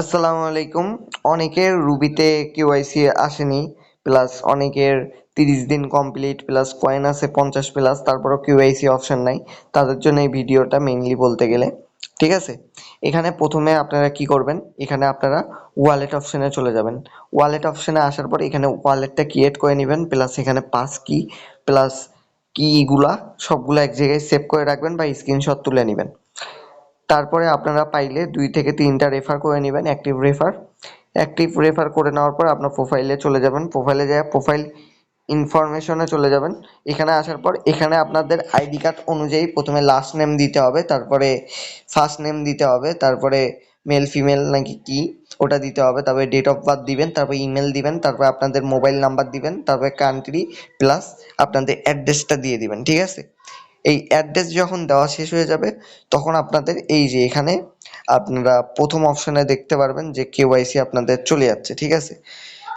আসসালামু আলাইকুম। অনেকের রুবিতে কেওয়াইসি আসেনি, প্লাস অনেকের 30 দিন কমপ্লিট প্লাস কয়েন আছে 50 প্লাস, তারপরও কেওয়াইসি অপশন নাই। তাদের জন্য এই ভিডিওটা মেইনলি বলতে গেলে, ঠিক আছে। এখানে প্রথমে আপনারা কি করবেন, এখানে আপনারা ওয়ালেট অপশনে চলে যাবেন। ওয়ালেট অপশনে আসার পর এখানে ওয়ালেটটা ক্রিয়েট করে নেবেন, প্লাস এখানে পাস কি প্লাস কিগুলা সবগুলা এক জায়গায় সেভ করে রাখবেন বা স্ক্রিনশট তুলে নেবেন। তারপরে আপনারা পাইলে 2 থেকে 3টা রেফার করে নেবেন, অ্যাক্টিভ রেফার করে নেওয়ার পর আপনার প্রোফাইলে চলে যাবেন। প্রোফাইলে যেয়ে প্রোফাইল ইনফরমেশনে চলে যাবেন। এখানে আসার পর এখানে আপনাদের আইডি কার্ড অনুযায়ী প্রথমে লাস্ট নেম দিতে হবে, তারপরে ফার্স্ট নেম দিতে হবে, তারপরে মেল ফিমেল নাকি কি ওটা দিতে হবে, তারপরে ডেট অফ বার্থ দিবেন, তারপরে ইমেল দিবেন, তারপরে আপনাদের মোবাইল নাম্বার দিবেন, তারপরে কান্ট্রি প্লাস আপনাদের অ্যাড্রেসটা দিয়ে দিবেন, ঠিক আছে। এই অ্যাড্রেস যখন দেওয়া শেষ হয়ে যাবে তখন আপনাদের এই যে এখানে আপনারা প্রথম অপশনে দেখতে পারবেন যে কেওয়াইসি আপনাদের চলে যাচ্ছে, ঠিক আছে।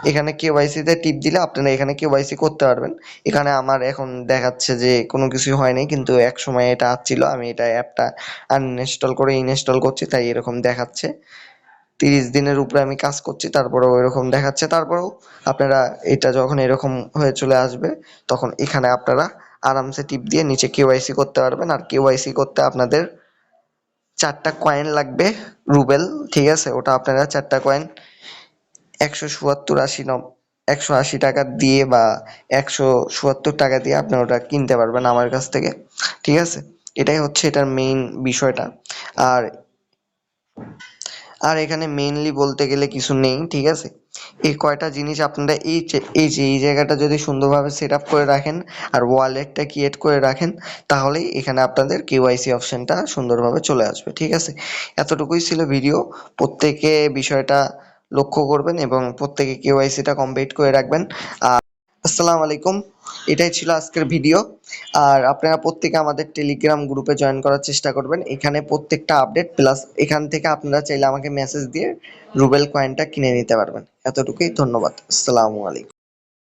এখানে কেওয়াইসিতে টিপ দিলে আপনারা এখানে কেওয়াইসি করতে পারবেন। এখানে আমার এখন দেখাচ্ছে যে কোনো কিছুই হয়নি, কিন্তু এক সময় এটা আসছিল, আমি এটা অ্যাপটা আনইনস্টল করে ইনস্টল করছি, তাই এরকম দেখাচ্ছে। 30 দিনের উপরে আমি কাজ করছি, তারপরেও এরকম দেখাচ্ছে। তারপরেও আপনারা এটা যখন এরকম হয়ে চলে আসবে তখন এখানে আপনারা আরামসে টিপ দিয়ে নিচে কেওয়াইসি করতে পারবেন। আর কেওয়াইসি করতে আপনাদের 4টা কয়েন লাগবে, রুবেল, ঠিক আছে। ওটা আপনারা 4টা কয়েন 180 টাকা দিয়ে বা 177 টাকা দিয়ে আপনারা ওটা কিনতে পারবেন আমার কাছ থেকে, ঠিক আছে। এটাই হচ্ছে এটার মেইন বিষয়টা। আর আর এখানে মেইনলি বলতে গেলে কিছু নেই, ঠিক আছে। এই কয়টা জিনিস আপনারা এই জায়গাটা যদি সুন্দরভাবে সেট আপ করে রাখেন আর ওয়ালেটটা ক্রিয়েট করে রাখেন, তাহলেই এখানে আপনাদের কেওয়াইসি অপশনটা সুন্দরভাবে চলে আসবে, ঠিক আছে। এতটুকুই ছিল ভিডিও। প্রত্যেকে বিষয়টা লক্ষ্য করবেন এবং প্রত্যেকে কেওয়াইসিটা কমপ্লিট করে রাখবেন। আসসালামু আলাইকুম, এটাই ছিল আজকের ভিডিও। আর আপনারা প্রত্যেকে আমাদের টেলিগ্রাম গ্রুপে জয়েন করার চেষ্টা করবেন। এখানে প্রত্যেকটা আপডেট প্লাস এখান থেকে আপনারা চাইলে আমাকে মেসেজ দিয়ে রুবেল কয়েনটা কিনে নিতে পারবেন। এতটুকুই, ধন্যবাদ। আসসালামু আলাইকুম।